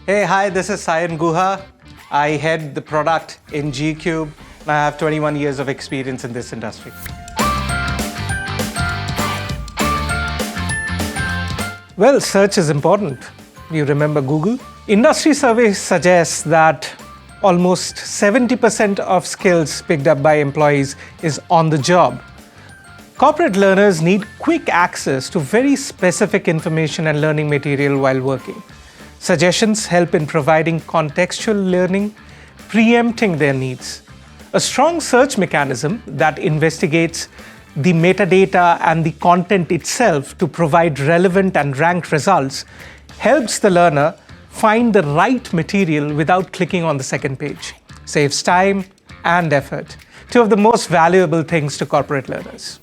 Hey, hi, this is Sayan Guha. I head the product in G-Cube, and I have 21 years of experience in this industry. Well, search is important. You remember Google? Industry surveys suggest that almost 70% of skills picked up by employees is on the job. Corporate learners need quick access to very specific information and learning material while working. Suggestions help in providing contextual learning, preempting their needs. A strong search mechanism that investigates the metadata and the content itself to provide relevant and ranked results helps the learner find the right material without clicking on the second page. Saves time and effort, two of the most valuable things to corporate learners.